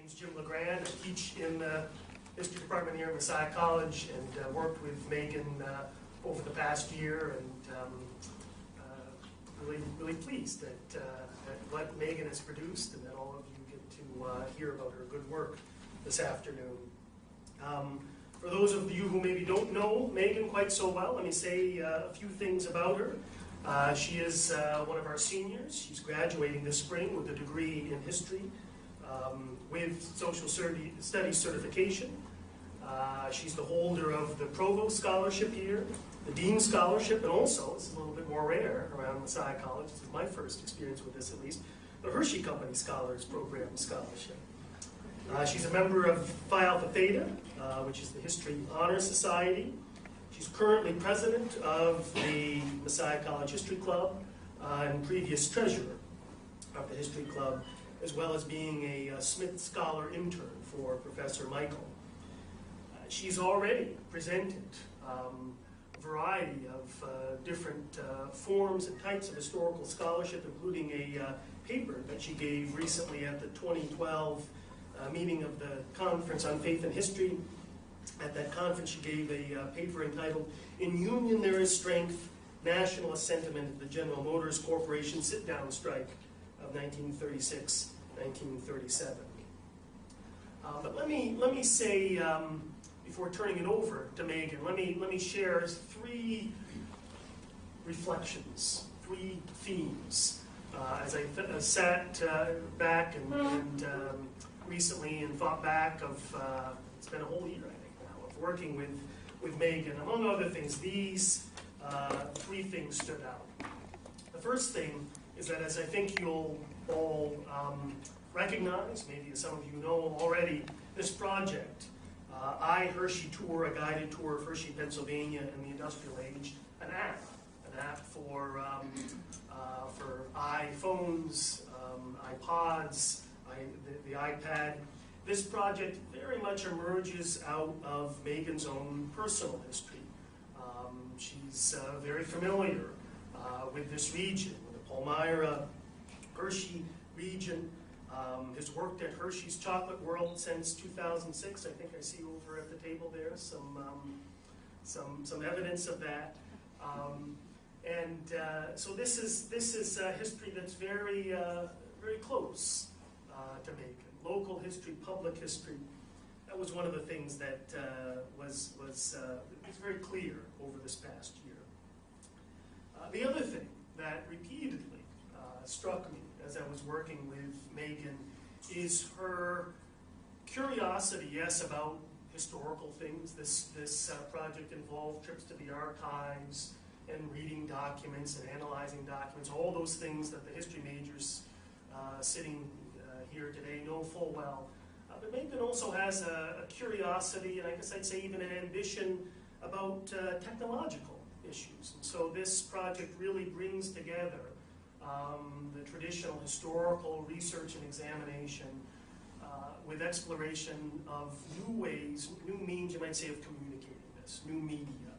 name's Jim LeGrand. I teach in the history department here at Messiah College and worked with Megan over the past year, and really pleased that what Megan has produced and that all of you get to hear about her good work this afternoon. For those of you who maybe don't know Megan quite so well, let me say a few things about her. She is one of our seniors. She's graduating this spring with a degree in history with social studies certification. She's the holder of the Provost Scholarship here, the Dean Scholarship, and also, this is a little bit more rare around Messiah College, this is my first experience with this at least, the Hershey Company Scholars Program Scholarship. She's a member of Phi Alpha Theta, which is the History Honor Society. She's currently president of the Messiah College History Club and previous treasurer of the History Club, as well as being a Smith Scholar intern for Professor Michael. She's already presented a variety of different forms and types of historical scholarship, including a paper that she gave recently at the 2012 meeting of the Conference on Faith and History. At that conference, she gave a paper entitled, "In Union There Is Strength, Nationalist Sentiment of the General Motors Corporation Sit-Down Strike of 1936-1937. But let me say, before turning it over to Megan, let me share three reflections, three themes. As I sat back and recently and thought back of, it's been a whole year, I think now, of working with Megan. Among other things, these three things stood out. The first thing is that, as I think you'll all recognize, maybe as some of you know already, this project, iHershey Tour, a guided tour of Hershey, Pennsylvania in the Industrial Age, an app for iPhones, iPods, the iPad. This project very much emerges out of Megan's own personal history. She's very familiar with this region, the Palmyra, Hershey region. Has worked at Hershey's Chocolate World since 2006. I think I see over at the table there some evidence of that. So this is history that's very close to Megan. Local history, public history. That was one of the things that was very clear over this past year. The other thing that repeatedly struck me as I was working with Megan is her curiosity, yes, about historical things. This project involved trips to the archives and reading documents and analyzing documents, all those things that the history majors sitting here today know full well. But Megan also has a curiosity, and I guess I'd say even an ambition about technological issues. And so this project really brings together the traditional historical research and examination with exploration of new ways, new means, you might say, of communicating this, new media.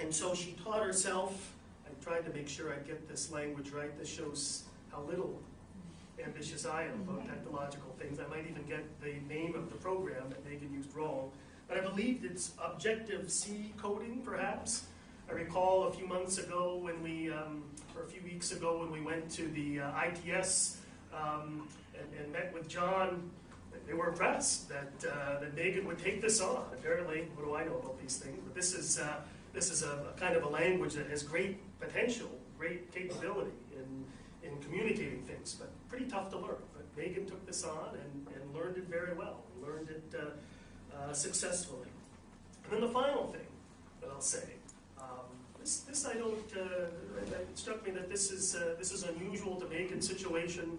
And so she taught herself. I tried to make sure I get this language right. This shows how little ambitious I am about technological things. I might even get the name of the program that Megan used wrong. But I believe it's Objective-C coding, perhaps. I recall a few months ago when we, or a few weeks ago when we went to the ITS and met with John. They were impressed that Megan would take this on. Apparently, what do I know about these things? But this is a kind of a language that has great potential, great capability in communicating things, but pretty tough to learn. But Megan took this on and learned it very well, learned it successfully. And then the final thing that I'll say, this I don't, it struck me that this is unusual to Megan's situation,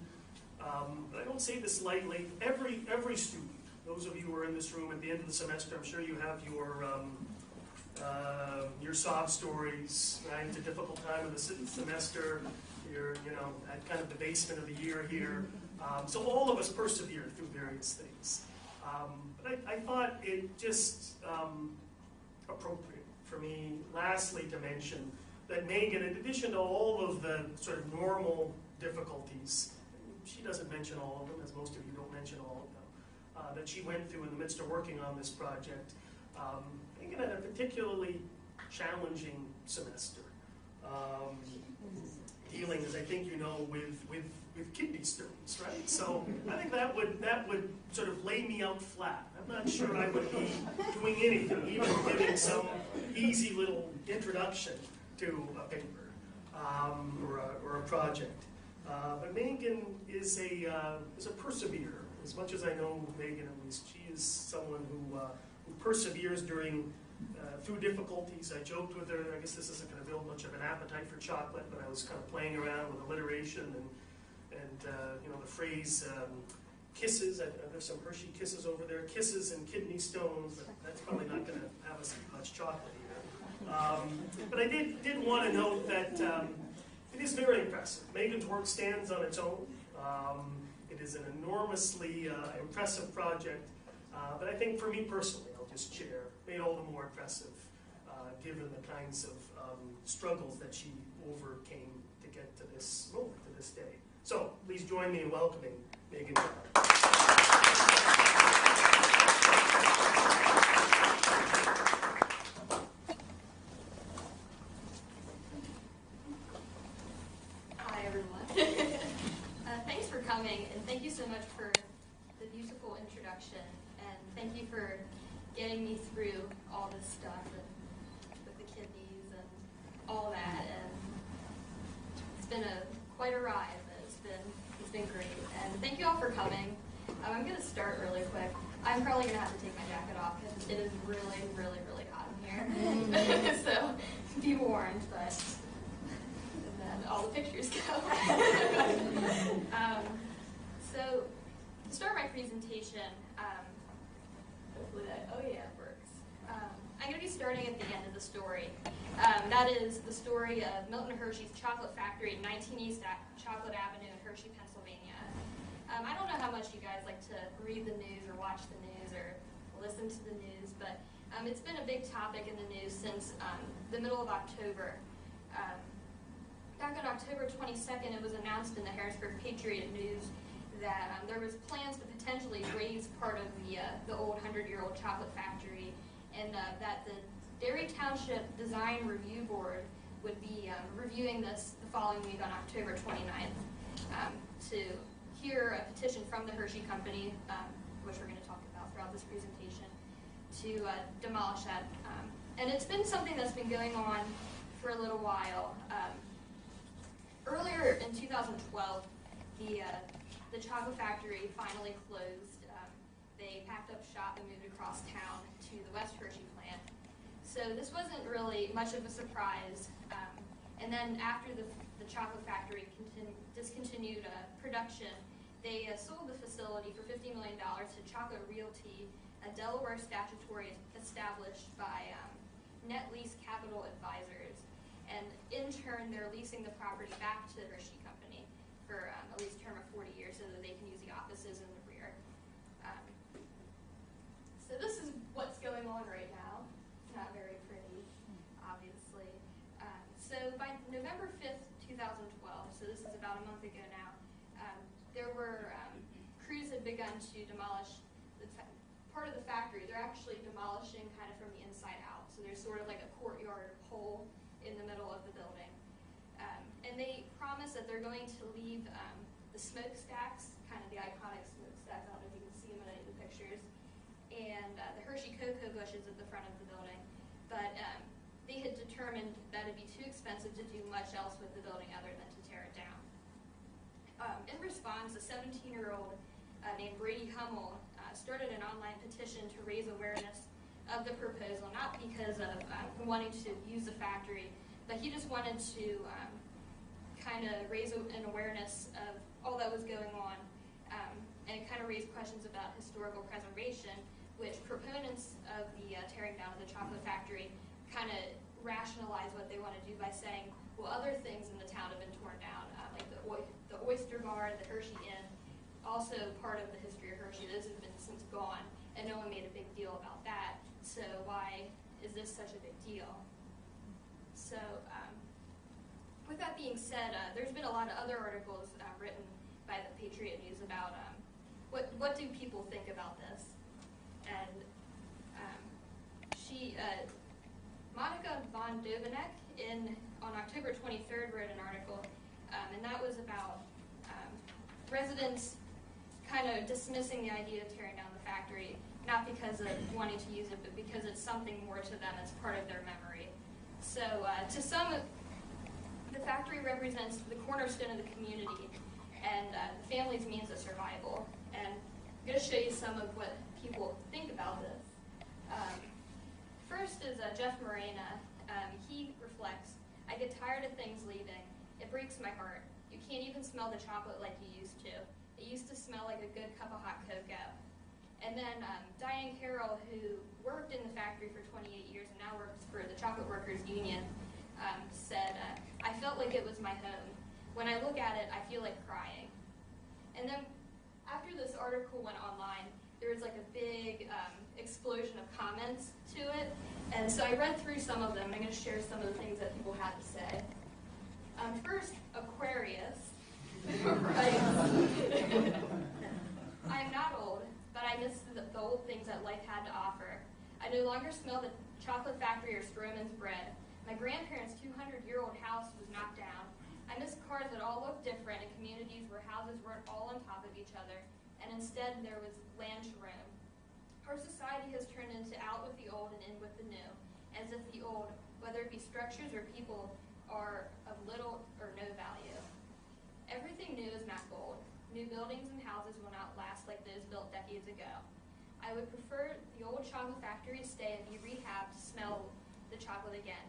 but I don't say this lightly. Every student, those of you who are in this room at the end of the semester, I'm sure you have your sob stories, right? It's a difficult time of the semester. You're, at kind of the basement of the year here. So all of us persevere through various things. But I thought it just appropriate for me, lastly, to mention that Megan, in addition to all of the sort of normal difficulties, she doesn't mention all of them, as most of you don't mention all of them, that she went through in the midst of working on this project. I think it had a particularly challenging semester. Dealing, as I think you know, with kidney stones, right? So I think that would sort of lay me out flat. I'm not sure I would be doing anything, even giving some easy little introduction to a paper or a project. But Megan is a perseverer. As much as I know Megan, at least, she is someone who perseveres through difficulties. I joked with her, I guess this isn't going to build much of an appetite for chocolate, but I was kind of playing around with alliteration and the phrase kisses. There's some Hershey kisses over there, kisses and kidney stones, but that's probably not going to have us eat much chocolate either. But I did want to note that it is very impressive. Megan's work stands on its own. It is an enormously impressive project, but I think for me personally, I'll just share, made all the more impressive given the kinds of struggles that she overcame to get to this moment, to this day. So please join me in welcoming Megan. Hi everyone. Thanks for coming, and thank you so much for the beautiful introduction, and thank you for getting me through all this stuff and with the kidneys and all that. And it's been quite a ride, but it's been great. And thank you all for coming. I'm going to start really quick. I'm probably going to have to take my jacket off because it is really, really, really hot in here. So be warned, but and then all the pictures go. So to start my presentation, hopefully it works. I'm going to be starting at the end of the story. That is the story of Milton Hershey's chocolate factory at 19 East Chocolate Avenue in Hershey, Pennsylvania. I don't know how much you guys like to read the news or watch the news or listen to the news, but it's been a big topic in the news since the middle of October. Back on October 22nd, it was announced in the Harrisburg Patriot News that there was plans to potentially raise part of the old 100-year-old chocolate factory, and that the Derry Township Design Review Board would be reviewing this the following week on October 29th to hear a petition from the Hershey Company, which we're going to talk about throughout this presentation, to demolish that. And it's been something that's been going on for a little while. Earlier in 2012, the chocolate factory finally closed. They packed up shop and moved across town to the West Hershey plant. So this wasn't really much of a surprise. And then after the chocolate factory discontinued production, they sold the facility for $50 million to Chocolate Realty, a Delaware statutory established by Net Lease Capital Advisors. And in turn, they're leasing the property back to the Hershey Company for a lease term of 40 years so that they can use the offices in the rear. So this is what's going on right now. It's not very pretty, obviously. So by November 5th, 2012, so this is about a month ago now, there were crews had begun to demolish part of the factory. They're actually demolishing kind of from the inside out. So there's sort of like a courtyard hole in the middle of the building. And they promise that they're going to leave the smokestacks, kind of the iconic smokestacks, I don't know if you can see them in any of the pictures, and the Hershey cocoa bushes at the front of the building. But they had determined that it'd be too expensive to do much else with the building other than to tear it down. In response, a 17-year-old named Brady Hummel started an online petition to raise awareness of the proposal, not because of wanting to use the factory, but he just wanted to kind of raise an awareness of all that was going on and kind of raise questions about historical preservation, which proponents of the tearing down of the chocolate factory kind of rationalize what they want to do by saying, well, other things in the town have been torn down, like the Oyster Bar, the Hershey Inn, also part of the history of Hershey. Those have been since gone, and no one made a big deal about that. So why is this such a big deal? So with that being said, there's been a lot of other articles written by the Patriot News about what do people think about this. And Monica von Dovenek on October 23rd wrote an article, and that was about residents kind of dismissing the idea of tearing down the factory, not because of wanting to use it, but because it's something more to them as part of their memory. So to some, the factory represents the cornerstone of the community and the family's means of survival. And I'm going to show you some of what people think about this. First is Jeff Morena. He reflects, "I get tired of things leaving. It breaks my heart. You can't even smell the chocolate like you used to. It used to smell like a good cup of hot cocoa." And then Diane Carroll, who worked in the factory for 28 years and now works for the Chocolate Workers Union, said, "I felt like it was my home. When I look at it, I feel like crying." And then after this article went online, there was like a big explosion of comments to it. And so I read through some of them. I'm going to share some of the things that people had to say. First, Aquarius writes, "I am not old, but I miss the old things that life had to offer. I no longer smell the chocolate factory or Stroman's bread. My grandparents' 200-year-old house was knocked down. I miss cars that all looked different in communities where houses weren't all on top of each other, and instead there was land to roam. Our society has turned into out with the old and in with the new, as if the old, whether it be structures or people, are of little or no value. Everything new is not gold. New buildings and houses will not last like those built decades ago. I would prefer the old chocolate factory to stay and be rehabbed to smell the chocolate again.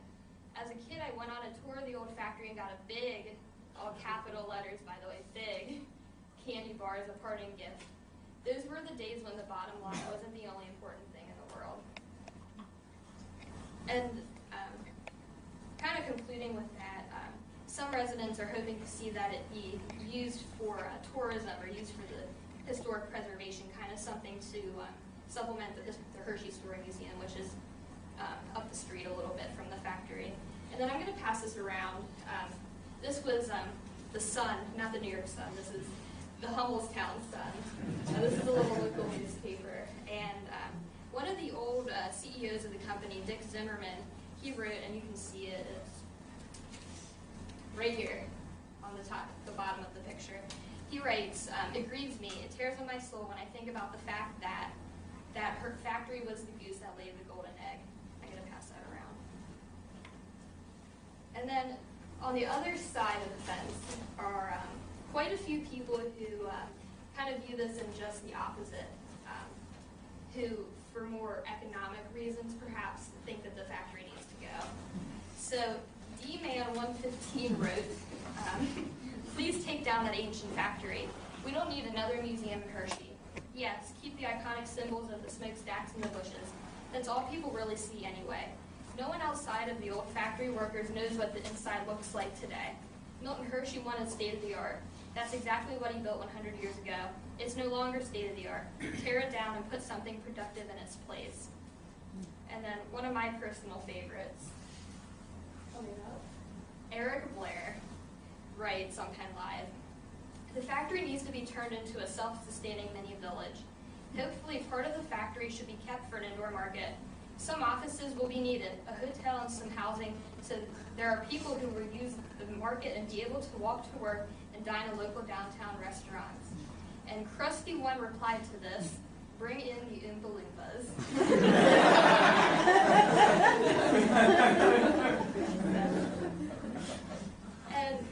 As a kid, I went on a tour of the old factory and got a big, all capital letters, by the way, big, candy bar as a parting gift. Those were the days when the bottom line wasn't the only important thing in the world." And kind of concluding with that, some residents are hoping to see that it be used for tourism or used for the historic preservation, kind of something to supplement the Hershey Story Museum, which is up the street a little bit from the factory. And then I'm going to pass this around. This was the Sun, not the New York Sun. This is the Hummelstown Sun. This is a little local newspaper. And one of the old CEOs of the company, Dick Zimmerman, he wrote, and you can see it, it's right here on the bottom of the picture. He writes, "It grieves me, it tears on my soul when I think about the fact that her factory was the goose that laid the golden egg." I'm going to pass that around. And then on the other side of the fence are quite a few people who kind of view this in just the opposite, who, for more economic reasons, perhaps think that the factory needs to go. So D-Man 115 wrote, "Please take down that ancient factory. We don't need another museum in Hershey. Yes, keep the iconic symbols of the smokestacks and the bushes. That's all people really see anyway. No one outside of the old factory workers knows what the inside looks like today. Milton Hershey wanted state-of-the-art. That's exactly what he built 100 years ago. It's no longer state-of-the-art. Tear it down and put something productive in its place." And then one of my personal favorites, Eric Blair writes on Penn Live, "The factory needs to be turned into a self-sustaining mini village. Hopefully part of the factory should be kept for an indoor market. Some offices will be needed, a hotel and some housing, so there are people who will use the market and be able to walk to work and dine at local downtown restaurants." And Krusty One replied to this, "Bring in the Oompa Loompas." And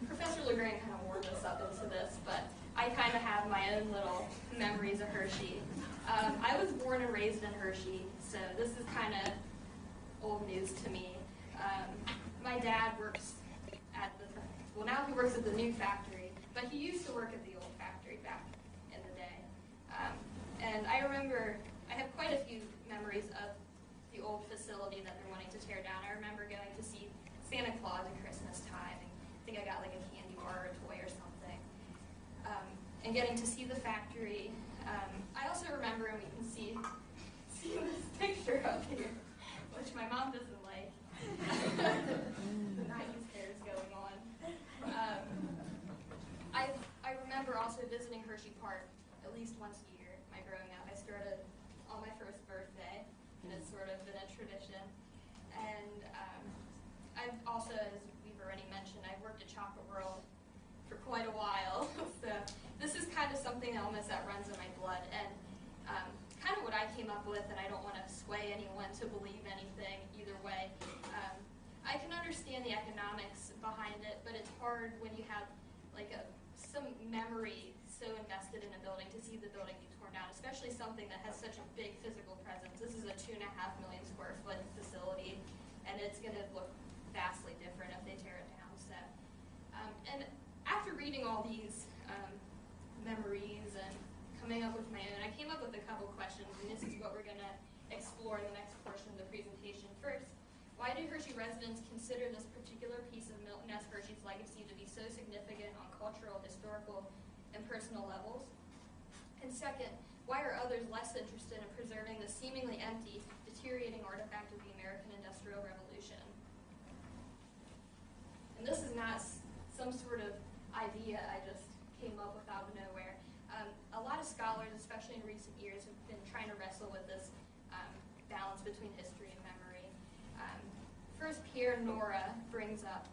Professor LeGrand kind of warmed us up into this, but I kind of have my own little memories of Hershey. I was born and raised in Hershey, so this is kind of old news to me. My dad works at now he works at the new factory, but he used to work at the old factory back in the day. And I remember, I have quite a few memories of the old facility that they're wanting to tear down. I remember going to see Santa Claus at Christmas time, and I think I got like a candy bar or a toy or something. And getting to see the factory. I also remember, and we can see this picture up here, which my mom doesn't like. The 90s hair is going on. Hershey Park at least once a year. My growing up, I started on my first birthday, and it's sort of been a tradition. And I've also, as we've already mentioned, I've worked at Chocolate World for quite a while, so this is kind of something almost that runs in my blood, and kind of what I came up with, and I don't want to sway anyone to believe anything either way. I can understand the economics behind it, but it's hard when you have like some memory so invested in a building to see the building be torn down, especially something that has such a big physical presence. This is a 2.5 million square foot facility, and it's going to look vastly different if they tear it down. So, and after reading all these memories and coming up with my own, I came up with a couple questions, and this is what we're going to explore in the next portion of the presentation. First, why do Hershey residents consider this particular piece of Milton S. Hershey's legacy to be so significant on cultural, historical, and personal levels? And second, why are others less interested in preserving the seemingly empty, deteriorating artifact of the American Industrial Revolution? And this is not some sort of idea I just came up with out of nowhere. A lot of scholars, especially in recent years, have been trying to wrestle with this balance between history and memory. First, Pierre Nora brings up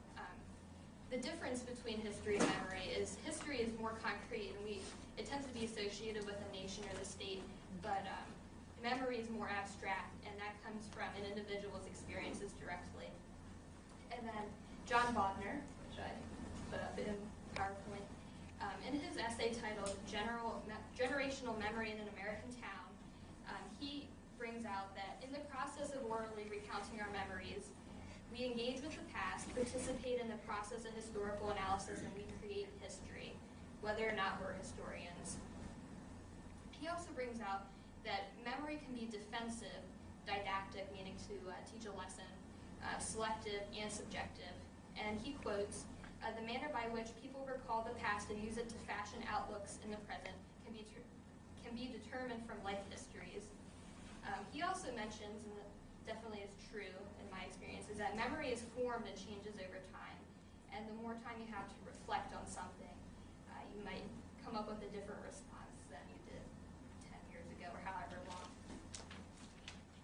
the difference between history and memory is history is more concrete, and it tends to be associated with a nation or the state, but memory is more abstract, and that comes from an individual's experiences directly. And then John Bodner, which I put up in PowerPoint, in his essay titled Generational Memory in an American Town, he brings out that in the process of orally recounting our memories, we engage with the past, participate in the process of historical analysis, and we create history, whether or not we're historians. He also brings out that memory can be defensive, didactic, meaning to teach a lesson, selective, and subjective. And he quotes, the manner by which people recall the past and use it to fashion outlooks in the present can be determined from life histories. He also mentions, and that definitely is true in my experience, is that memory is formed and changes over time. And the more time you have to reflect on something, you might come up with a different response than you did 10 years ago or however long.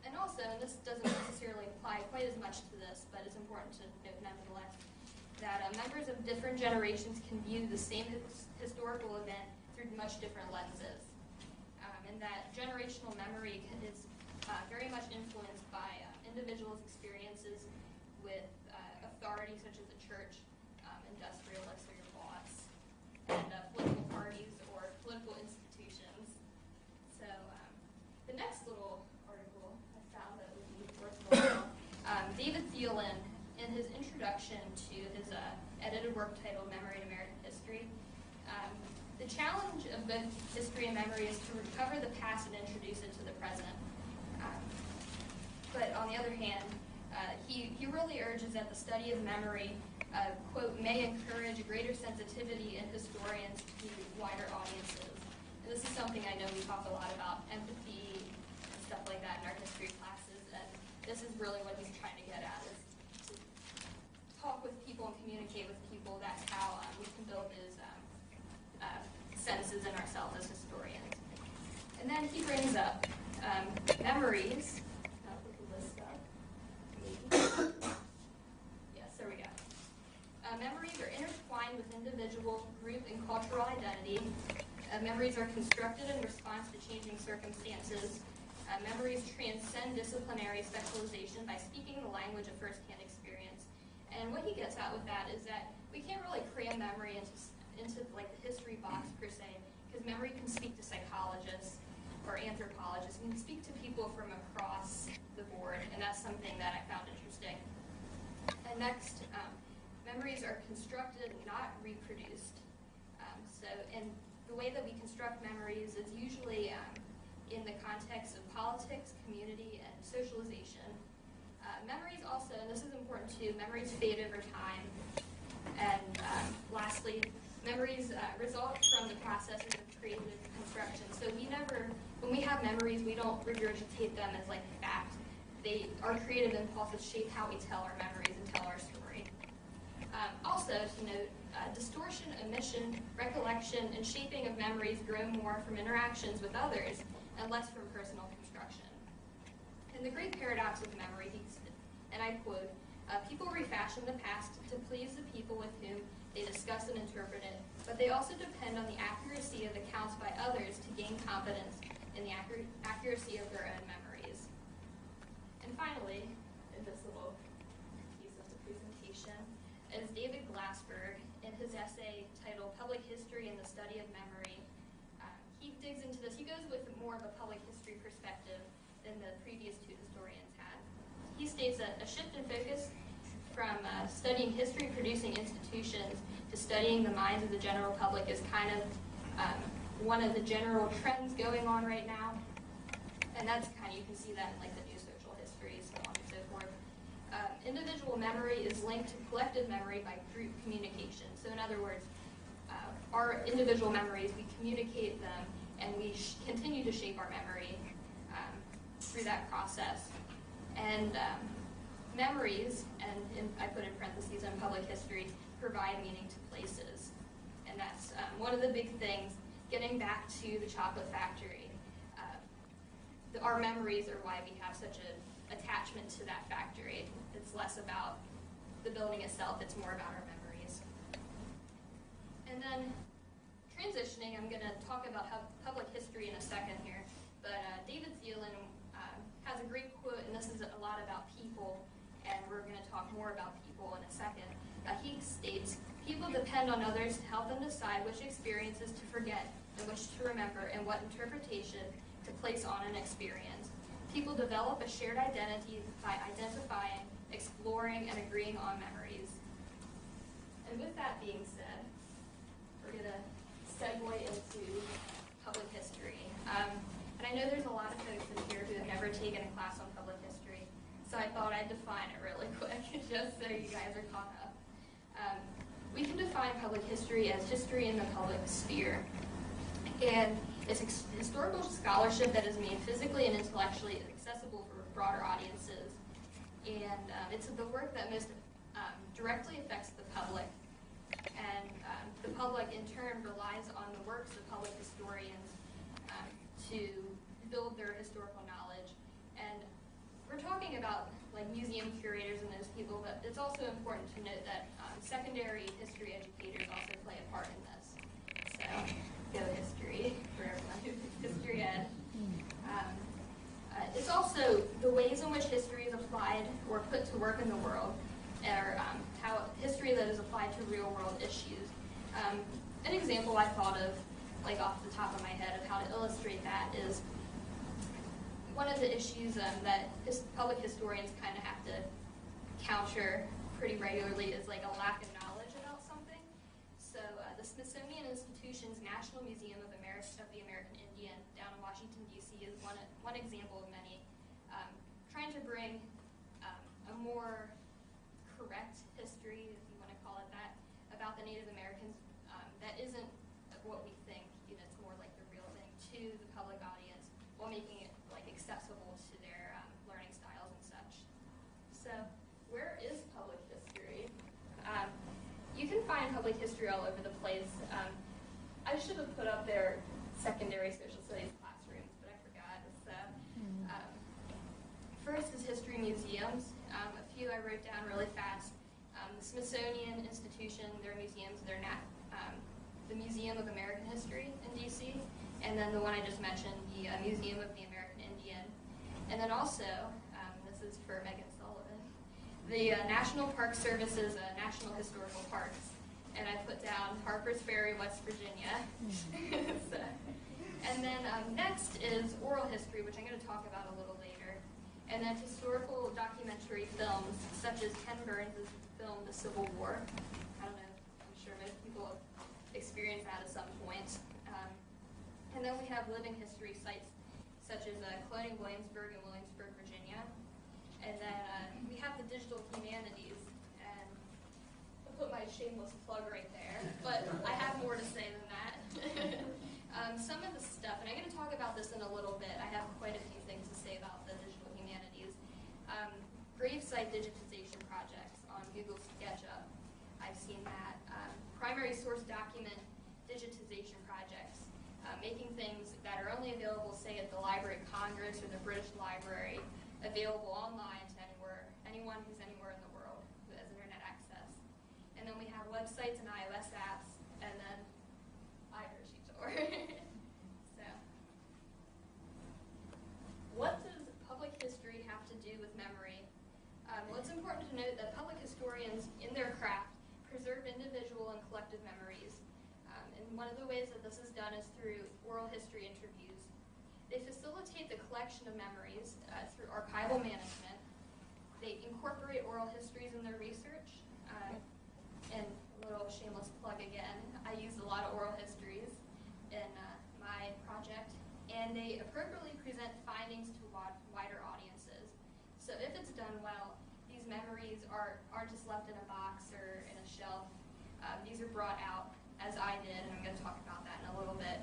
And also, and this doesn't necessarily apply quite as much to this, but it's important to note nonetheless, that members of different generations can view the same historical event through much different lenses. And that generational memory is very much influenced by individuals' experiences with authority such as the church, industrialists or your boss, and political parties or political institutions. So the next little article I found that would be worthwhile, David Thielen, in his introduction to his edited work titled Memory in American History, the challenge of both history and memory is to recover the past and introduce it to the present. But on the other hand, he really urges that the study of memory, quote, may encourage greater sensitivity in historians to wider audiences. And this is something I know we talk a lot about, empathy and stuff like that in our history classes, and this is really what he's trying to get at, is to talk with people and communicate with people. That's how we can build his senses in ourselves as historians. And then he brings up memories. I'll look at this stuff. Yes, there we go. Memories are intertwined with individual, group, and cultural identity. Memories are constructed in response to changing circumstances. Memories transcend disciplinary specialization by speaking the language of first-hand experience. And what he gets at with that is that we can't really cram memory into like the history box per se, because memory can speak to psychologists or anthropologists. It can speak to people from across the board, and that's something that I found interesting. And next, memories are constructed, not reproduced. And the way that we construct memories is usually in the context of politics, community, and socialization. Memories also, and this is important too, memories fade over time. And lastly, memories result from the processes of creative construction. So when we have memories, we don't regurgitate them as like fact. Our creative impulses shape how we tell our memories and tell our story. Also, to note, distortion, omission, recollection, and shaping of memories grow more from interactions with others and less from personal construction. In the great paradox of memory, and I quote, people refashion the past to please the people with whom they discuss and interpret it, but they also depend on the accuracy of accounts by others to gain confidence in the accuracy of their own memories. And finally, in this little piece of the presentation, is David Glassberg in his essay titled Public History and the Study of Memory. He digs into this. He goes with more of a public history perspective than the previous two historians had. He states that a shift in focus from studying history-producing institutions to studying the minds of the general public is kind of one of the general trends going on right now. And that's kind of, you can see that in like the new social history, so on and so forth. Individual memory is linked to collective memory by group communication. So in other words, our individual memories, we communicate them and we continue to shape our memory through that process. And memories, and I put in parentheses in public history, provide meaning to places. And that's one of the big things, getting back to the chocolate factory. Our memories are why we have such an attachment to that factory. It's less about the building itself, it's more about our memories. And then transitioning, I'm going to talk about public history in a second here, but David Thielen has a great quote, and this is a lot about people, and we're going to talk more about people in a second. He states, people depend on others to help them decide which experiences to forget and which to remember and what interpretation to place on an experience. People develop a shared identity by identifying, exploring, and agreeing on memories. And with that being said, we're going to segue into public history. And I know there's a lot of folks in here who have never taken a class on public history, so I thought I'd define it really quick, just so you guys are caught up. We can define public history as history in the public sphere. And it's historical scholarship that is made physically and intellectually accessible for broader audiences. And it's the work that most directly affects the public. And the public, in turn, relies on the works of public historians to build their historical knowledge. And we're talking about like museum curators and those people, but it's also important to note that secondary history educators also play a part in this. So, go history for everyone who's history ed. It's also the ways in which history is applied or put to work in the world, or how history that is applied to real world issues. An example I thought of, like off the top of my head, of how to illustrate that is one of the issues that public historians kind of have to counter pretty regularly is like a lack of knowledge about something. So the Smithsonian Institution's National Museum of the American Indian down in Washington, D.C. is one example of many, trying to bring a more correct history, if you want to call it that, about the Native Americans that isn't what we think, it's more like the real thing, to the public audience, while making it like accessible to their learning styles and such. So, where is public history? You can find public history all over the place. I should have put up their secondary social studies classrooms, but I forgot. So, first is history museums. A few I wrote down really fast. The Smithsonian Institution, their museums, the Museum of American History in D.C., and then the one I just mentioned, the Museum of the American Indian. And then also, this is for Megan Sullivan, the National Park Service's National Historical Parks. And I put down Harper's Ferry, West Virginia. And then next is oral history, which I'm going to talk about a little later. And then historical documentary films, such as Ken Burns' film, The Civil War. I don't know, I'm sure most people have experienced that at some point. And then we have living history sites, such as Cloning Williamsburg in Williamsburg, Virginia. And then we have the digital humanities. And I'll put my shameless plug right there, but I have more to say than that. Some of the stuff, and I'm going to talk about this in a little bit. I have quite a few things to say about the digital humanities. Gravesite digitization projects on Google SketchUp. I've seen that. primary source document digitization projects, making things that are only available, say, at the Library of Congress or the British Library, available online to anyone who's anywhere in the world who has internet access. And then we have websites and iOS apps, and then iHershey tour. So, what does public history have to do with memory? Well, it's important to note that public historians, in their craft, preserve individual and collective memories. And one of the ways that this is done is through oral history interviews. They facilitate the collection of memories through archival management. They incorporate oral histories in their research. And a little shameless plug again, I use a lot of oral histories in my project. And they appropriately present findings to wider audiences. So if it's done well, these memories aren't just left in a box or in a shelf. These are brought out, as I did, and I'm going to talk about that in a little bit,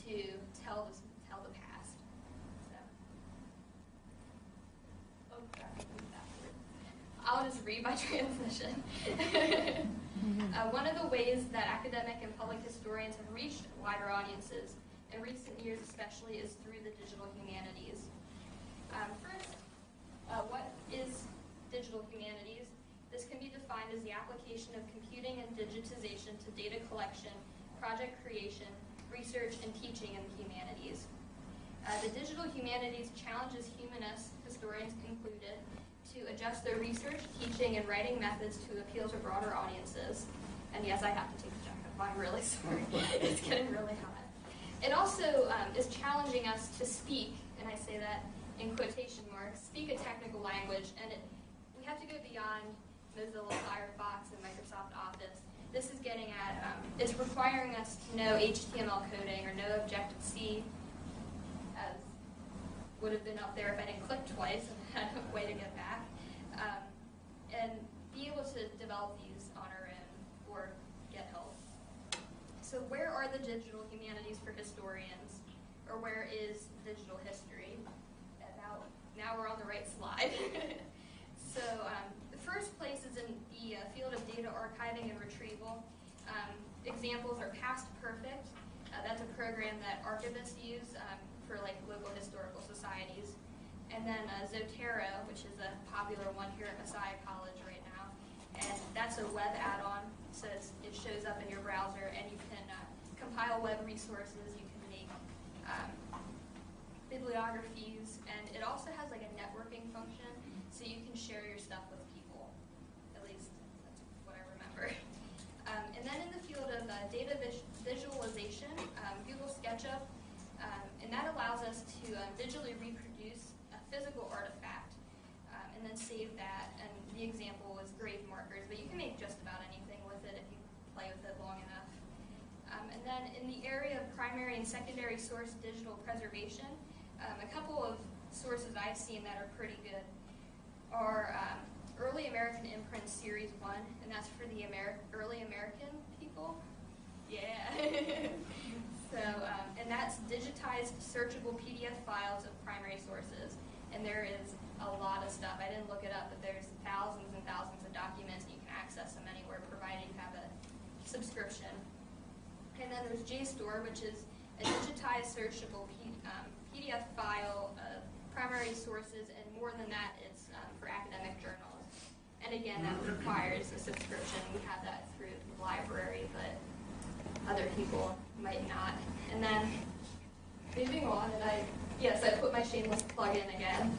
to tell the past. So, I'll just read my transition. One of the ways that academic and public historians have reached wider audiences, in recent years especially, is through the digital humanities. First, what is digital humanities? This can be defined as the application of computing and digitization to data collection, project creation, research, and teaching in the humanities. The digital humanities challenges humanists, historians included, to adjust their research, teaching, and writing methods to appeal to broader audiences. And yes, I have to take the jacket off. I'm really sorry. It's getting really hot. It also is challenging us to speak, and I say that in quotation marks, speak a technical language, and we have to go beyond Mozilla Firefox and Microsoft Office. This is getting at, it's requiring us to know HTML coding or know Objective-C, as would have been up there if I didn't click twice and had a way to get back, and be able to develop these on our own or get help. So where are the digital humanities for historians, or where is digital history? And now we're on the right slide. So the first place is in the field of data archiving and retrieval. Examples are Past Perfect. That's a program that archivists use for like local historical societies. And then Zotero, which is a popular one here at Messiah College right now. And that's a web add-on, so it shows up in your browser, and you can compile web resources, you can make bibliographies, and it also has like a networking function, so you can share your stuff with people. At least that's what I remember. And then in the field of data visualization, Google SketchUp, and that allows us to digitally reproduce a physical artifact and then save that. And the example was grave markers, but you can make just about anything with it if you play with it long enough. And then in the area of primary and secondary source digital preservation, a couple of sources I've seen that are pretty good are Early American Imprints Series 1, and that's for the early American people. Yeah. So, and that's digitized searchable PDF files of primary sources. And there is a lot of stuff. I didn't look it up, but there's thousands and thousands of documents, and you can access them anywhere, provided you have a subscription. And then there's JSTOR, which is a digitized searchable PDF file of primary sources, and more than that, it's for academic journals. And again, that requires a subscription. We have that through the library, but other people might not. And then, moving on, and I put my shameless plug in again.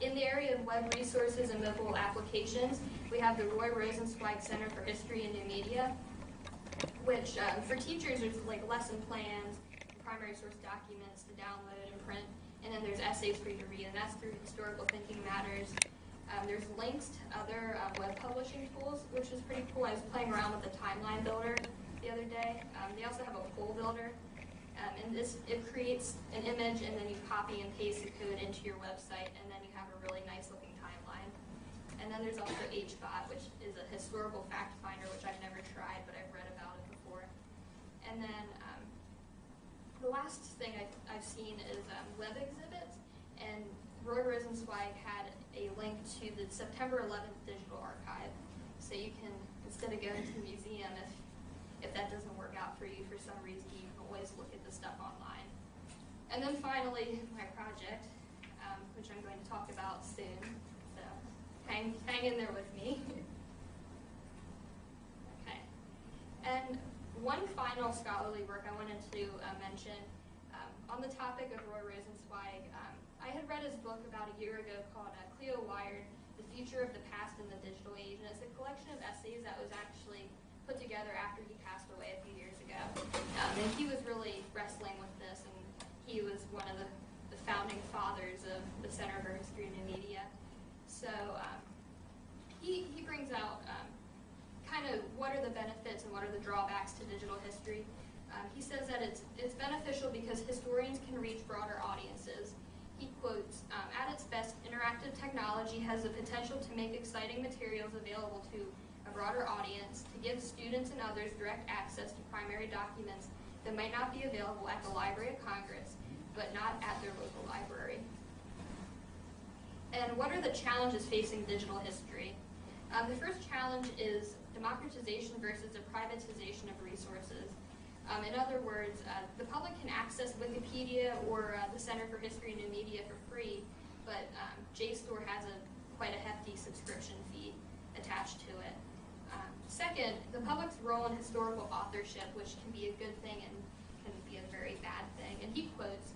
In the area of web resources and mobile applications, we have the Roy Rosenzweig Center for History and New Media, which for teachers there's like lesson plans, primary source documents to download and print, and then there's essays for you to read, and that's through Historical Thinking Matters. There's links to other web publishing tools, which is pretty cool. I was playing around with the timeline builder the other day. They also have a poll builder, and it creates an image, and then you copy and paste the code into your website, and then you have a really nice looking timeline. And then there's also HBOT, which is a historical fact finder, which I've never tried, but I've read about it before. And then the last thing I've seen is web exhibits, and Roy Rosenzweig had a link to the September 11th digital archive. So you can, it's instead of going to the museum. If that doesn't work out for you for some reason, you can always look at the stuff online. And then finally, my project, which I'm going to talk about soon. So hang in there with me. Okay. And one final scholarly work I wanted to mention on the topic of Roy Rosenzweig. I had read his book about a year ago called Cleo Wired, The Future of the Past in the Digital Age, and it's a collection of essays that was actually put together after he passed away a few years ago. And he was really wrestling with this, and he was one of the founding fathers of the Center for History and New Media. So he brings out kind of what are the benefits and what are the drawbacks to digital history. He says that it's beneficial because historians can reach broader audiences. He quotes, at its best, interactive technology has the potential to make exciting materials available to a broader audience, to give students and others direct access to primary documents that might not be available at the Library of Congress, but not at their local library. And what are the challenges facing digital history? The first challenge is democratization versus the privatization of resources. In other words, the public can access Wikipedia or the Center for History and New Media for free, but JSTOR has quite a hefty subscription fee attached to it. Second, the public's role in historical authorship, which can be a good thing and can be a very bad thing. And he quotes,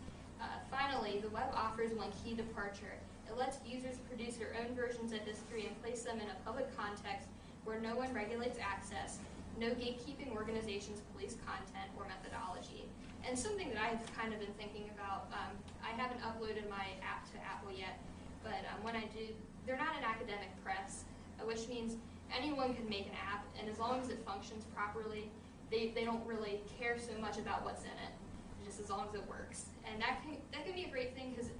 finally, the web offers one key departure. It lets users produce their own versions of history and place them in a public context where no one regulates access, no gatekeeping organizations police content or methodology. And something that I've kind of been thinking about, I haven't uploaded my app to Apple yet, but when I do, they're not an academic press, which means anyone can make an app, and as long as it functions properly, they don't really care so much about what's in it, just as long as it works. And that can be a great thing because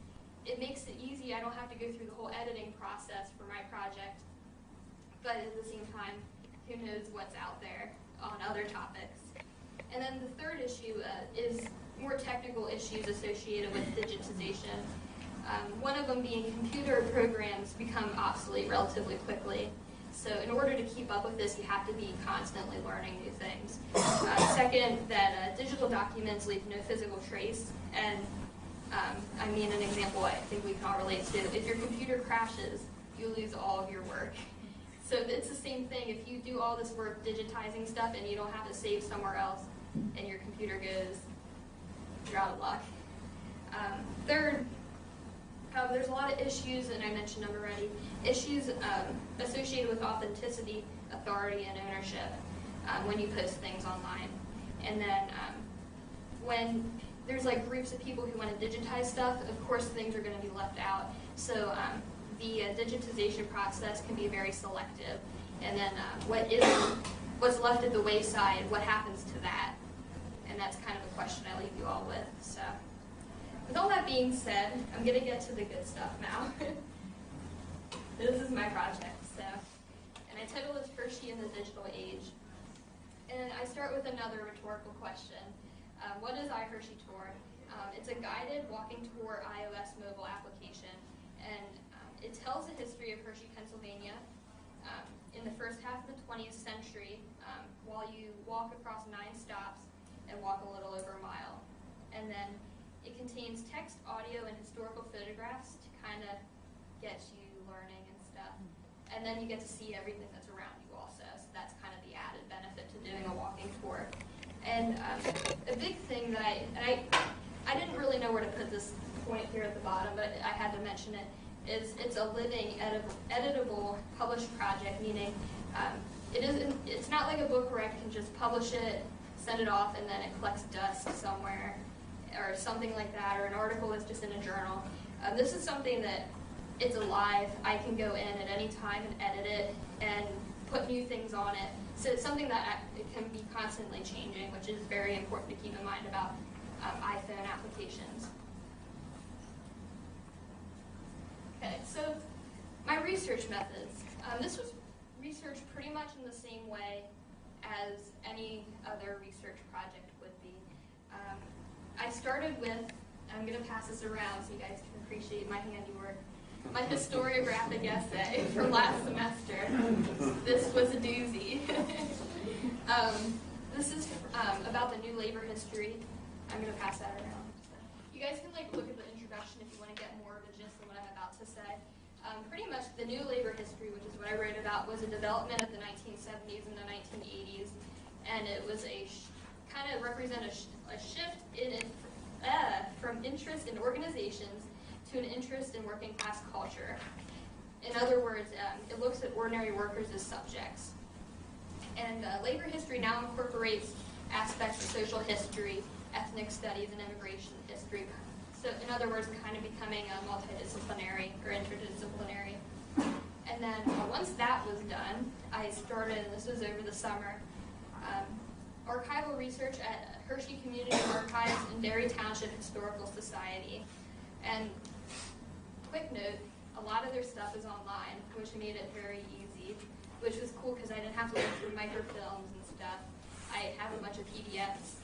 it makes it easy. I don't have to go through the whole editing process for my project, but at the same time, who knows what's out there on other topics. And then the third issue is more technical issues associated with digitization. One of them being computer programs become obsolete relatively quickly. So in order to keep up with this, you have to be constantly learning new things. Second, that digital documents leave no physical trace. And I mean, an example I think we can all relate to, if your computer crashes, you lose all of your work. So it's the same thing. If you do all this work digitizing stuff and you don't have to save somewhere else and your computer goes, you're out of luck. Third, there's a lot of issues, and I mentioned them already, issues associated with authenticity, authority, and ownership when you post things online. And then when there's like groups of people who want to digitize stuff, of course things are going to be left out. So the digitization process can be very selective. And then what's left at the wayside, what happens to that? And that's kind of a question I leave you all with. So, with all that being said, I'm going to get to the good stuff now. This is my project, and I titled it Hershey in the Digital Age. And I start with another rhetorical question. What is iHershey Tour? It's a guided walking tour iOS mobile application, and it tells the history of Hershey, Pennsylvania in the first half of the 20th century while you walk across 9 stops and walk a little over a mile. And then it contains text, audio, and historical photographs to kind of get you learning and stuff. And then you get to see everything that's around you also, so that's kind of the added benefit to doing a walking tour. And a big thing that I didn't really know where to put this point here at the bottom, but I had to mention it, is it's a living, editable, published project, meaning it's not like a book where I can just publish it, send it off, and then it collects dust somewhere, or something like that, or an article that's just in a journal. This is something that it's alive. I can go in at any time and edit it and put new things on it. So it's something that it can be constantly changing, which is very important to keep in mind about iPhone applications. Okay, so my research methods. This was researched pretty much in the same way as any other research project would be. I started with, I'm going to pass this around so you guys can appreciate my handiwork, my historiographic essay from last semester. This was a doozy. This is about the new labor history. I'm going to pass that around. You guys can look at the introduction if you want to get more of a gist of what I'm about to say. Pretty much the new labor history, which is what I wrote about, was a development of the 1970s and the 1980s, and it was kind of represent a shift from interest in organizations to an interest in working class culture. In other words, it looks at ordinary workers as subjects. And labor history now incorporates aspects of social history, ethnic studies, and immigration history. So in other words, kind of becoming a multidisciplinary or interdisciplinary. And then once that was done, I started, and this was over the summer, archival research at Hershey Community Archives and Derry Township Historical Society. And quick note, a lot of their stuff is online, which made it very easy, which was cool because I didn't have to look through microfilms and stuff. I have a bunch of PDFs.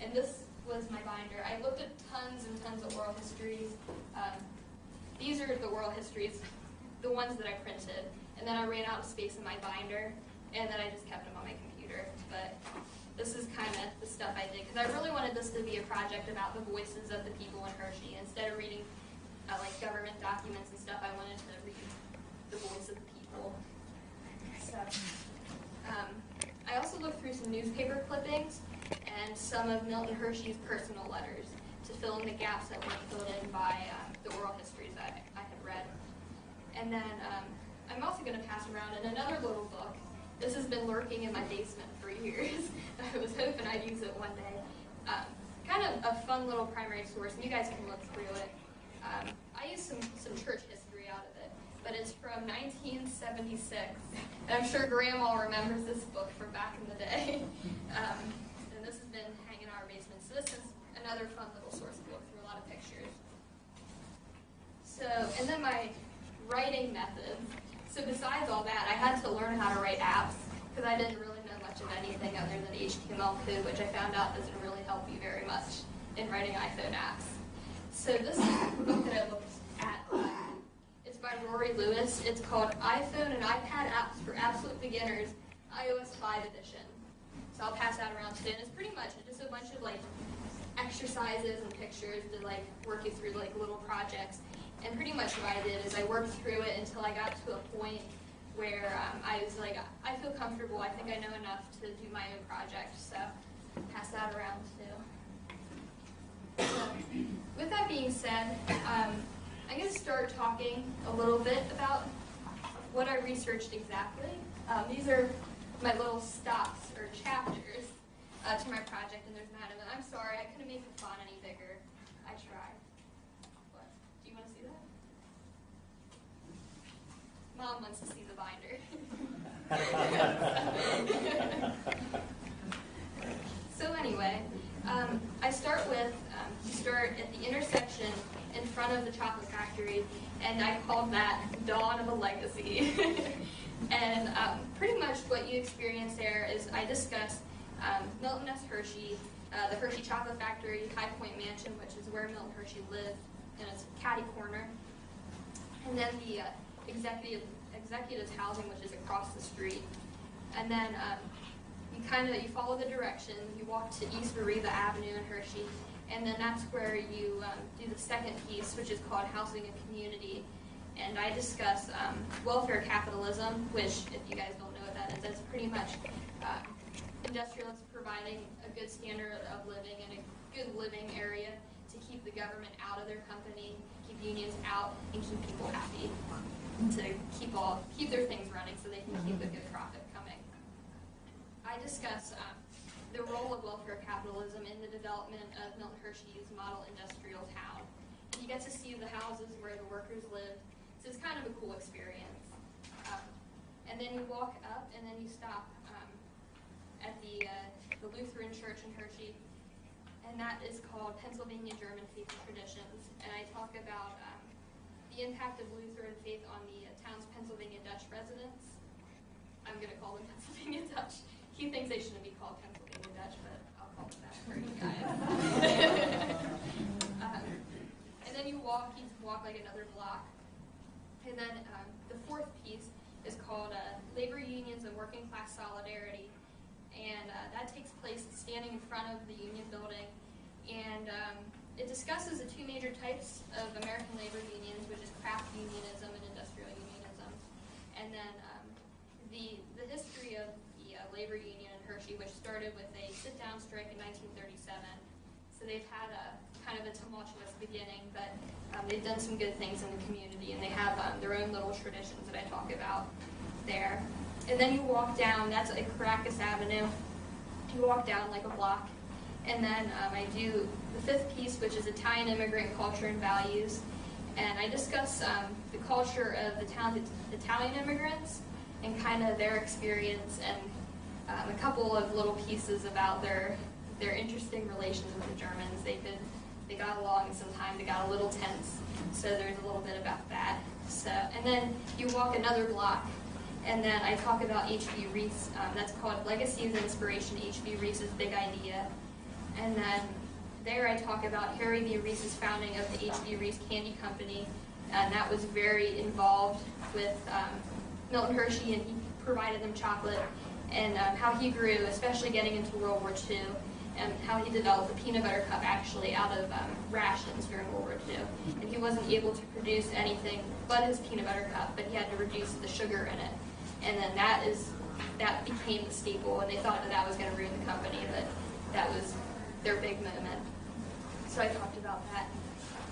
And this was my binder. I looked at tons and tons of oral histories. These are the oral histories, the ones that I printed. And then I ran out of space in my binder, and then I just kept them on my computer. But this is kind of the stuff I did, because I really wanted this to be a project about the voices of the people in Hershey. Instead of reading government documents and stuff, I wanted to read the voice of the people. So, I also looked through some newspaper clippings and some of Milton Hershey's personal letters to fill in the gaps that weren't filled in by the oral histories that I had read. And then I'm also going to pass around in another little book. This has been lurking in my basement for years. I was hoping I'd use it one day. Kind of a fun little primary source, and you guys can look through it. I used some church history out of it, but it's from 1976. And I'm sure Grandma remembers this book from back in the day. And this has been hanging in our basement. So this is another fun little source to look through a lot of pictures. So, and then my writing method. So besides all that, I had to learn how to write apps, because I didn't really know much of anything other than HTML code, which I found out doesn't really help you very much in writing iPhone apps. So this book that I looked at, it's by Rory Lewis. It's called iPhone and iPad Apps for Absolute Beginners, iOS 5 edition. So I'll pass that around too. And it's pretty much just a bunch of exercises and pictures to work you through little projects. And pretty much what I did is I worked through it until I got to a point where I was I feel comfortable. I think I know enough to do my own project. So pass that around too. So, with that being said, I'm going to start talking a little bit about what I researched exactly. These are my little stops or chapters to my project, and there's none of them. I'm sorry, I couldn't make the font any bigger. I tried. What? Do you want to see that? Mom wants to see the binder. So anyway, I start at the intersection in front of the chocolate factory, and I called that Dawn of a Legacy. And pretty much what you experience there is I discuss Milton S. Hershey, the Hershey Chocolate Factory, High Point Mansion, which is where Milton Hershey lived, and it's catty corner. And then the executive's housing, which is across the street. And then you follow the directions. You walk to East Mariva Avenue in Hershey, and then that's where you do the second piece, which is called Housing and Community. And I discuss welfare capitalism, which, if you guys don't know what that is, that's pretty much industrialists providing a good standard of living and a good living area to keep the government out of their company, keep unions out, and keep people happy, to keep their things running so they can keep a good profit coming. I discuss the role of welfare capitalism in the development of Milton Hershey's model industrial town. And you get to see the houses where the workers lived, so it's kind of a cool experience. And then you walk up, and then you stop at the Lutheran Church in Hershey, and that is called Pennsylvania German Faith and Traditions. And I talk about the impact of Lutheran faith on the town's Pennsylvania Dutch residents. I'm going to call them Pennsylvania Dutch. He thinks they shouldn't be called Pennsylvania Dutch, but I'll call them that for you guys. And then you walk like another block. And then the fourth piece is called Labor Unions and Working Class Solidarity. and that takes place standing in front of the Union Building, and it discusses the two major types of American labor unions, which is craft unionism and industrial unionism, and then the history of the labor union in Hershey, which started with a sit-down strike in 1937. So they've had a kind of a tumultuous beginning, but they've done some good things in the community, and they have their own little traditions that I talk about there. And then you walk down, that's at Caracas Avenue. You walk down like a block, and then I do the fifth piece, which is Italian immigrant culture and values. And I discuss the culture of the talented Italian immigrants and kind of their experience, and a couple of little pieces about their interesting relations with the Germans. They got along sometimes, they got a little tense, so there's a little bit about that. So, and then you walk another block, and then I talk about H.B. Reese. That's called Legacies and Inspiration, H.B. Reese's Big Idea. And then there I talk about Harry B. Reese's founding of the H.B. Reese Candy Company, and that was very involved with Milton Hershey, and he provided them chocolate, and how he grew, especially getting into World War II, and how he developed the peanut butter cup actually out of rations during World War II. And he wasn't able to produce anything but his peanut butter cup, but he had to reduce the sugar in it. And then that became the staple, and they thought that was going to ruin the company, but that was their big moment. So I talked about that.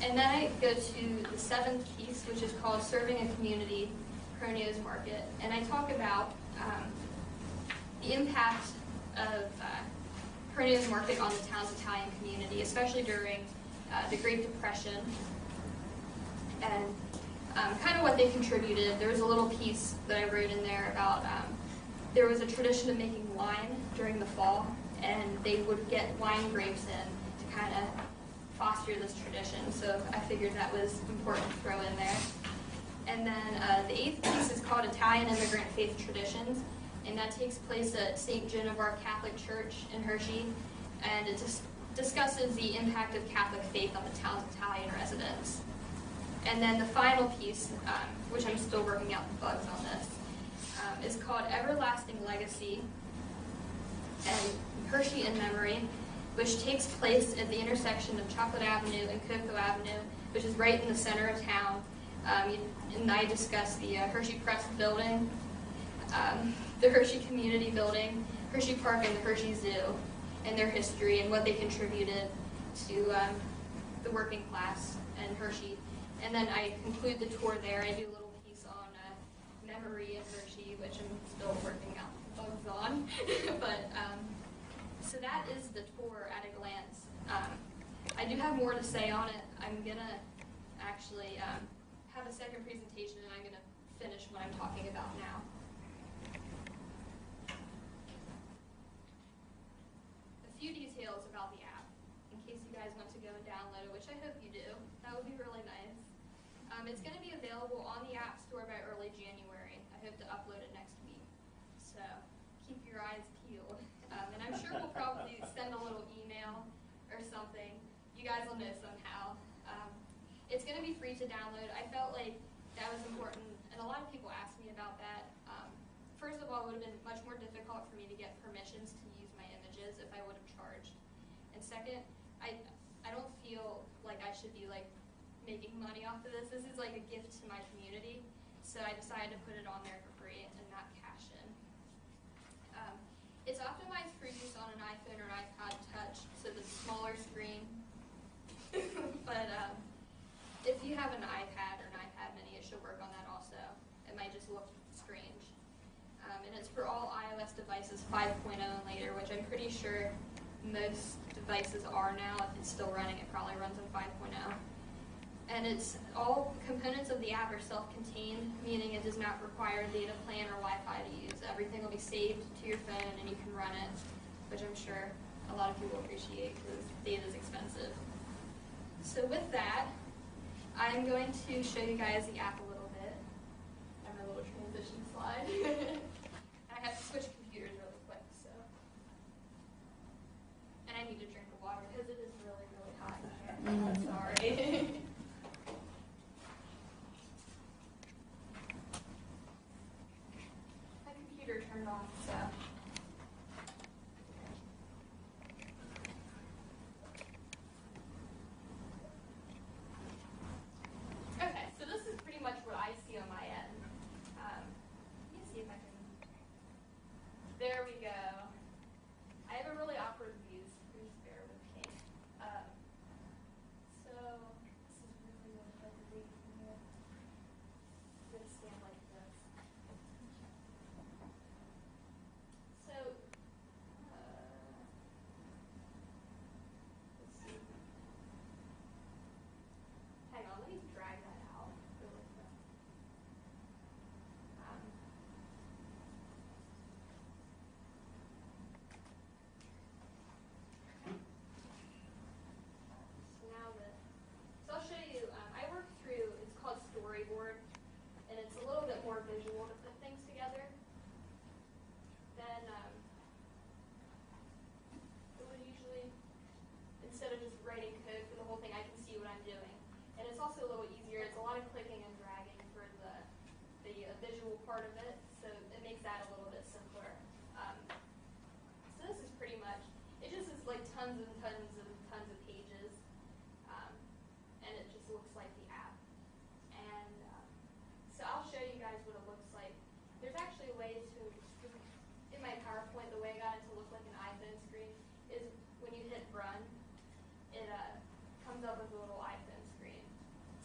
And then I go to the seventh piece, which is called Serving a Community, Cronio's Market. And I talk about the impact of Cronio's Market on the town's Italian community, especially during the Great Depression, and kind of what they contributed. There was a little piece that I wrote in there about there was a tradition of making wine during the fall, and they would get wine grapes in to kind of foster this tradition, so I figured that was important to throw in there. And then the eighth piece is called Italian Immigrant Faith Traditions, and that takes place at St. Joan of Arc Catholic Church in Hershey, and it just discusses the impact of Catholic faith on the town's Italian residents. And then the final piece, which I'm still working out the bugs on this, is called Everlasting Legacy and Hershey and Memory, which takes place at the intersection of Chocolate Avenue and Cocoa Avenue, which is right in the center of town. And I discuss the Hershey Press building, the Hershey Community Building, Hershey Park, and the Hershey Zoo, and their history and what they contributed to the working class and Hershey. And then I conclude the tour there. I do a little piece on memory in Hershey, which I'm still working out the bugs on. But so that is the tour at a glance. I do have more to say on it. I'm gonna actually have a second presentation, and I'm gonna finish what I'm talking about now. A few details about the app, in case you guys want to go and download it, which I hope you do. That would be really nice. It's going to be available on the App Store by early January. I hope to upload it next week. So keep your eyes peeled. And I'm sure we'll probably send a little email or something. You guys will know somehow. It's going to be free to download. I felt like that was important, and a lot of people asked me about that. First of all, it would have been much more difficult for me to get permissions to use my images if I would have charged. And second, I don't feel like I should be like making money off of this. This is like a gift to my community, so I decided to put it on there for free and not cash in. It's optimized for use on an iPhone or an iPod Touch, so the smaller screen. But if you have an iPad or an iPad Mini, it should work on that also. It might just look strange. And it's for all iOS devices 5.0 and later, which I'm pretty sure most devices are now. If it's still running, it probably runs on 5.0. And it's all components of the app are self-contained, meaning it does not require a data plan or Wi-Fi to use. Everything will be saved to your phone and you can run it, which I'm sure a lot of people appreciate because data is expensive. So with that, I'm going to show you guys the app a little bit. I have my little transition slide. I have to switch computers really quick, so. And I need to drink the water because it is really, really hot in here. I'm sorry. Turned on, so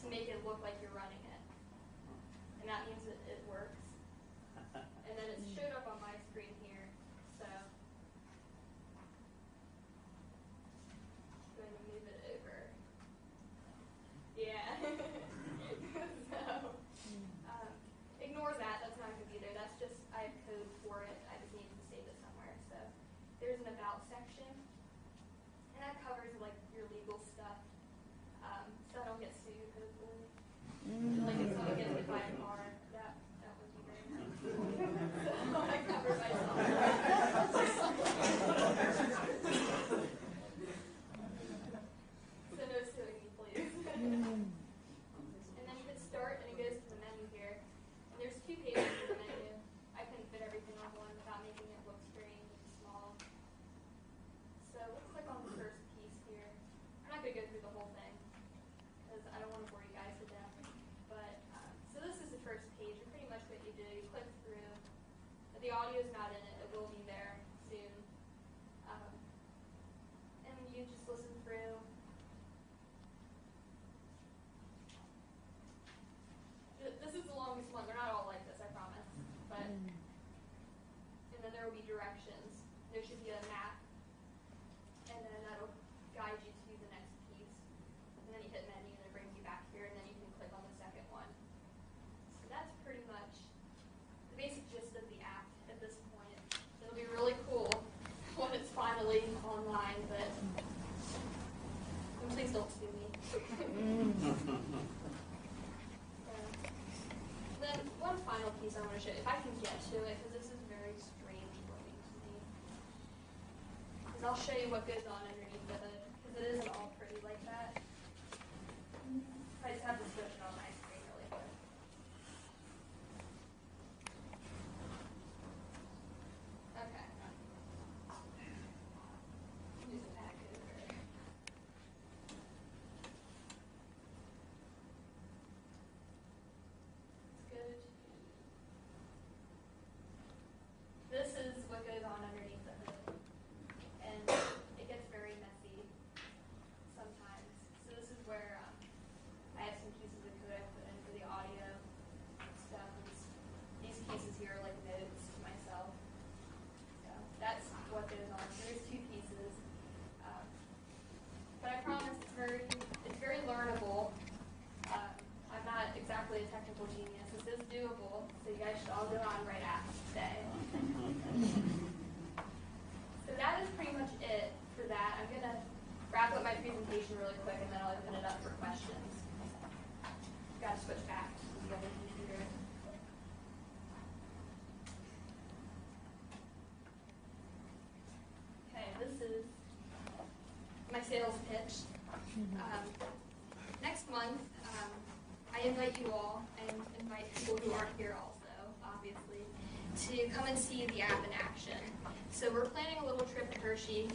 make it look like you're running it. And that means it works. And then it showed up on my screen here. So I'm going to move it over. Yeah. So ignore that. That's not going to be there. That's just, I have code for it. I just need to save it somewhere. So there's an about section. And that covers like your legal stuff. So I don't get sued, hopefully. Like if someone gets hit by a car, that would be very nice. So I cover myself. So no suing me, please. And then you hit start, and it goes to the menu here. And there's 2 pages in the menu. I couldn't fit everything on one without making it look strange and small. So let's click on the first piece here. I'm not going to go through the whole thing, because I don't want to bore you guys to death. But, so this is the first page, and pretty much what you do, you click through. The audio is not in it, it will be there soon. And you just listen through. This is the longest one, they're not all like this, I promise. But, and then there will be directions. There should be a map, and then that'll guide you to the next piece. And then you hit menu and it brings you back here, and then you can click on the second one. So that's pretty much the basic gist of the app at this point. It'll be really cool when it's finally online, but please don't sue me. Then one final piece I want to show you, if I can get to it, because this is very strange looking to me. Is I'll show you what goes on underneath the hood, because it isn't all pretty like that. I just have to switch it on my screen really quick. Okay. Do the back over. Let's go to. This is what goes on underneath the hood. And it gets very messy sometimes. So this is where I have some pieces of code I put in for the audio stuff. These pieces here are like notes to myself. So that's what goes on. So there's 2 pieces. But I promise it's very learnable. I'm not exactly a technical genius. This is doable, so you guys should all go on right after today. So that is pretty much it for that. I'm going to wrap up my presentation really quick, and then I'll open it up for questions. Got to switch back to the other computer. Okay, this is my sales pitch. Next month, I invite you all, and invite people who aren't here also, obviously, to come and see the app in action. So we're planning a little trip to Hershey.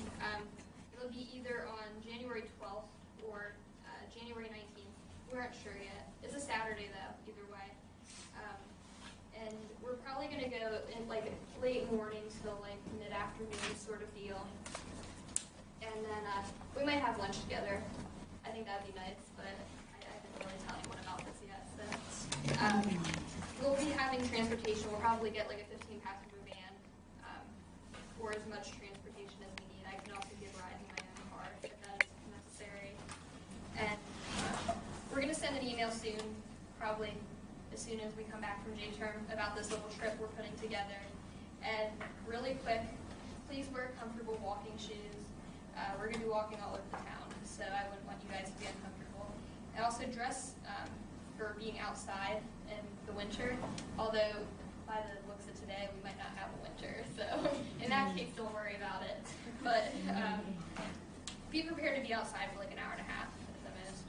It'll be either on January 12th or January 19th. We aren't sure yet. It's a Saturday though, either way. And we're probably going to go in like late morning till like mid-afternoon sort of deal. And then we might have lunch together. I think that'd be nice, but I didn't really tell anyone about this yet. So we'll be having transportation. We'll probably get like a 15-passenger van, or as much transportation as we need. I can also give rides in my own car if that is necessary. And we're going to send an email soon, probably as soon as we come back from J-term, about this little trip we're putting together. And really quick, please wear comfortable walking shoes. We're going to be walking all over the town, so I wouldn't want you guys to be uncomfortable. And also dress for being outside in the winter, although by the looks of today, we might not have a winter, so in that case, don't worry about it. But be prepared to be outside for like an hour and a half at the most.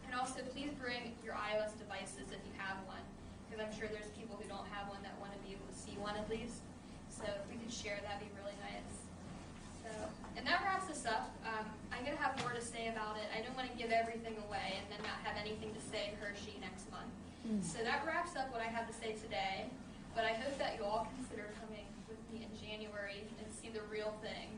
And also, please bring your iOS devices if you have one, because I'm sure there's people who don't have one that want to be able to see one at least. So if we could share, that'd be really nice. So, and that wraps us up. I'm going to have more to say about it. I don't want to give everything away and then not have anything to say at Hershey next month. So that wraps up what I have to say today. But I hope that you all consider coming with me in January and see the real thing.